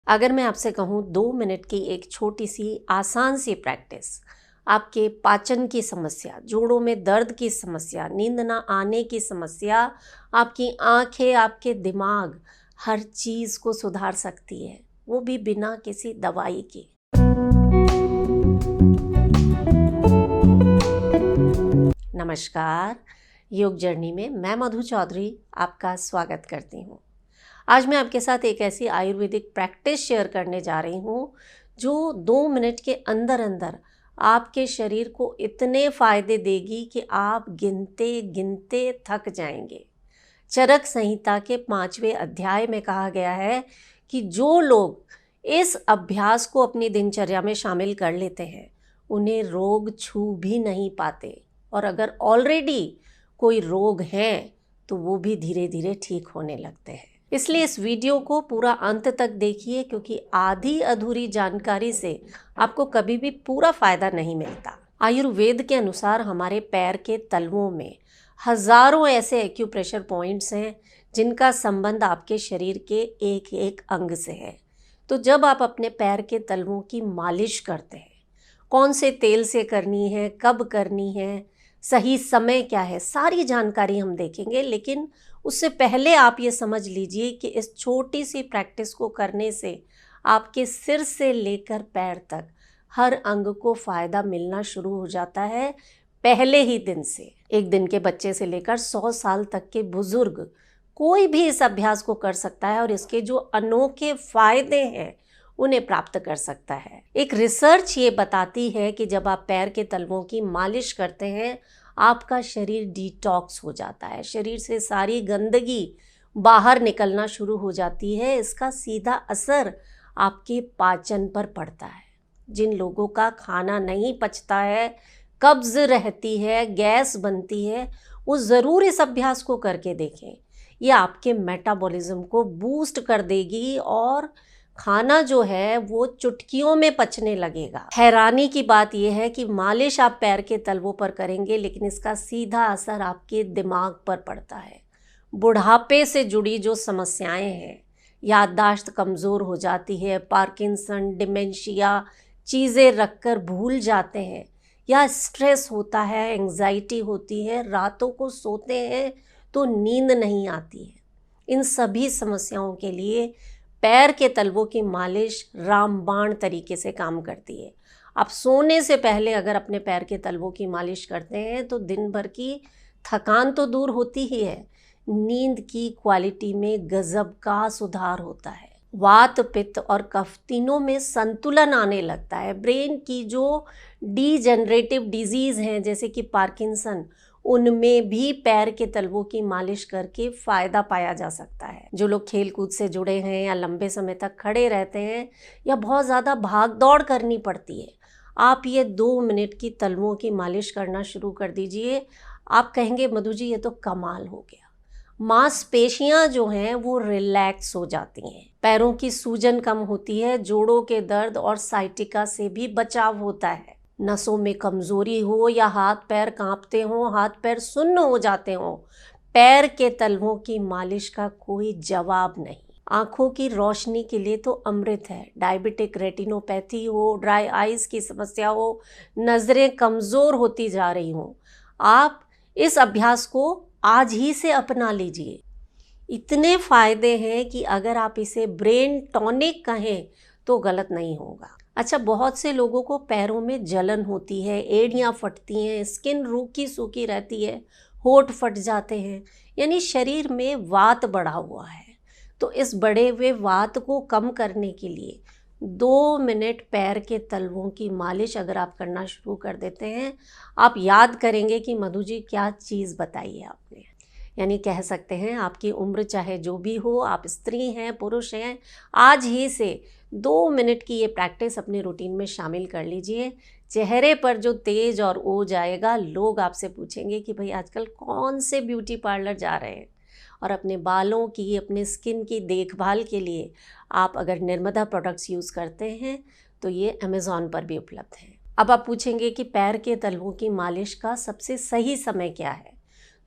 अगर मैं आपसे कहूँ 2 मिनट की एक छोटी सी आसान सी प्रैक्टिस आपके पाचन की समस्या, जोड़ों में दर्द की समस्या, नींद ना आने की समस्या, आपकी आंखें, आपके दिमाग, हर चीज़ को सुधार सकती है, वो भी बिना किसी दवाई के। नमस्कार, योग जर्नी में मैं मधु चौधरी आपका स्वागत करती हूँ। आज मैं आपके साथ एक ऐसी आयुर्वेदिक प्रैक्टिस शेयर करने जा रही हूँ जो 2 मिनट के अंदर अंदर आपके शरीर को इतने फायदे देगी कि आप गिनते गिनते थक जाएंगे। चरक संहिता के 5वें अध्याय में कहा गया है कि जो लोग इस अभ्यास को अपनी दिनचर्या में शामिल कर लेते हैं उन्हें रोग छू भी नहीं पाते, और अगर ऑलरेडी कोई रोग है तो वो भी धीरे धीरे ठीक होने लगते हैं। इसलिए इस वीडियो को पूरा अंत तक देखिए, क्योंकि आधी अधूरी जानकारी से आपको कभी भी पूरा फायदा नहीं मिलता। आयुर्वेद के अनुसार हमारे पैर के तलवों में हजारों ऐसे एक्यूप्रेशर पॉइंट्स हैं जिनका संबंध आपके शरीर के एक एक अंग से है। तो जब आप अपने पैर के तलवों की मालिश करते हैं, कौन से तेल से करनी है, कब करनी है, सही समय क्या है, सारी जानकारी हम देखेंगे। लेकिन उससे पहले आप ये समझ लीजिए कि इस छोटी सी प्रैक्टिस को करने से आपके सिर से लेकर पैर तक हर अंग को फ़ायदा मिलना शुरू हो जाता है पहले ही दिन से। एक दिन के बच्चे से लेकर 100 साल तक के बुजुर्ग कोई भी इस अभ्यास को कर सकता है और इसके जो अनोखे फ़ायदे हैं उन्हें प्राप्त कर सकता है। एक रिसर्च ये बताती है कि जब आप पैर के तलवों की मालिश करते हैं आपका शरीर डिटॉक्स हो जाता है, शरीर से सारी गंदगी बाहर निकलना शुरू हो जाती है। इसका सीधा असर आपके पाचन पर पड़ता है। जिन लोगों का खाना नहीं पचता है, कब्ज रहती है, गैस बनती है, वो ज़रूर इस अभ्यास को करके देखें। ये आपके मेटाबॉलिज्म को बूस्ट कर देगी और खाना जो है वो चुटकियों में पचने लगेगा। हैरानी की बात यह है कि मालिश आप पैर के तलवों पर करेंगे लेकिन इसका सीधा असर आपके दिमाग पर पड़ता है। बुढ़ापे से जुड़ी जो समस्याएं हैं, याददाश्त कमज़ोर हो जाती है, पार्किंसन, डिमेंशिया, चीज़ें रखकर भूल जाते हैं, या स्ट्रेस होता है, एंग्जाइटी होती है, रातों को सोते हैं तो नींद नहीं आती है, इन सभी समस्याओं के लिए पैर के तलवों की मालिश रामबाण तरीके से काम करती है। आप सोने से पहले अगर अपने पैर के तलवों की मालिश करते हैं तो दिन भर की थकान तो दूर होती ही है, नींद की क्वालिटी में गजब का सुधार होता है। वात, पित्त और कफ तीनों में संतुलन आने लगता है। ब्रेन की जो डीजनरेटिव डिजीज़ हैं जैसे कि पार्किंसन, उनमें भी पैर के तलवों की मालिश करके फ़ायदा पाया जा सकता है। जो लोग खेल कूद से जुड़े हैं या लंबे समय तक खड़े रहते हैं या बहुत ज़्यादा भाग दौड़ करनी पड़ती है, आप ये 2 मिनट की तलवों की मालिश करना शुरू कर दीजिए। आप कहेंगे मधु जी ये तो कमाल हो गया। मांसपेशियां जो हैं वो रिलैक्स हो जाती हैं, पैरों की सूजन कम होती है, जोड़ों के दर्द और साइटिका से भी बचाव होता है। नसों में कमज़ोरी हो या हाथ पैर कांपते हों, हाथ पैर सुन्न हो जाते हों, पैर के तलवों की मालिश का कोई जवाब नहीं। आँखों की रोशनी के लिए तो अमृत है। डायबिटिक रेटिनोपैथी हो, ड्राई आइज़ की समस्या हो, नज़रें कमज़ोर होती जा रही हों, आप इस अभ्यास को आज ही से अपना लीजिए। इतने फ़ायदे हैं कि अगर आप इसे ब्रेन टॉनिक कहें तो गलत नहीं होगा। अच्छा, बहुत से लोगों को पैरों में जलन होती है, एड़ियाँ फटती हैं, स्किन रूखी सूखी रहती है, होंठ फट जाते हैं, यानी शरीर में वात बढ़ा हुआ है। तो इस बढ़े हुए वात को कम करने के लिए 2 मिनट पैर के तलवों की मालिश अगर आप करना शुरू कर देते हैं, आप याद करेंगे कि मधु जी क्या चीज़ बताई है आपने। यानी कह सकते हैं आपकी उम्र चाहे जो भी हो, आप स्त्री हैं, पुरुष हैं, आज ही से 2 मिनट की ये प्रैक्टिस अपने रूटीन में शामिल कर लीजिए। चेहरे पर जो तेज और ओज आएगा, लोग आपसे पूछेंगे कि भाई आजकल कौन से ब्यूटी पार्लर जा रहे हैं। और अपने बालों की, अपने स्किन की देखभाल के लिए आप अगर नर्मदा प्रोडक्ट्स यूज़ करते हैं तो ये अमेज़ॉन पर भी उपलब्ध हैं। अब आप पूछेंगे कि पैर के तलवों की मालिश का सबसे सही समय क्या है।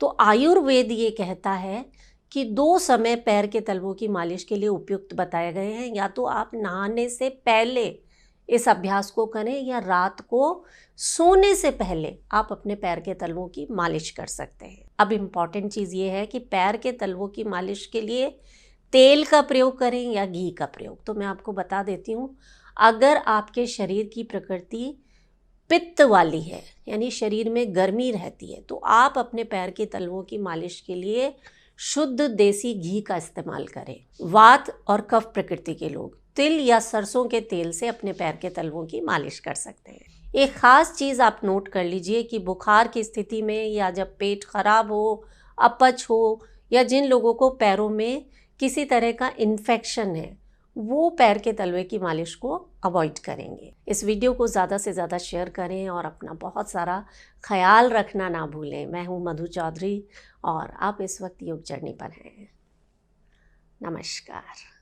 तो आयुर्वेद ये कहता है कि 2 समय पैर के तलवों की मालिश के लिए उपयुक्त बताए गए हैं। या तो आप नहाने से पहले इस अभ्यास को करें या रात को सोने से पहले आप अपने पैर के तलवों की मालिश कर सकते हैं। अब इम्पॉर्टेंट चीज़ ये है कि पैर के तलवों की मालिश के लिए तेल का प्रयोग करें या घी का प्रयोग। तो मैं आपको बता देती हूँ, अगर आपके शरीर की प्रकृति पित्त वाली है, यानी शरीर में गर्मी रहती है, तो आप अपने पैर के तलवों की मालिश के लिए शुद्ध देसी घी का इस्तेमाल करें। वात और कफ प्रकृति के लोग तिल या सरसों के तेल से अपने पैर के तलवों की मालिश कर सकते हैं। एक ख़ास चीज़ आप नोट कर लीजिए कि बुखार की स्थिति में या जब पेट खराब हो, अपच हो, या जिन लोगों को पैरों में किसी तरह का इन्फेक्शन है, वो पैर के तलवे की मालिश को अवॉइड करेंगे। इस वीडियो को ज़्यादा से ज़्यादा शेयर करें और अपना बहुत सारा ख्याल रखना ना भूलें। मैं हूँ मधु चौधरी और आप इस वक्त योग जर्नी पर हैं। नमस्कार।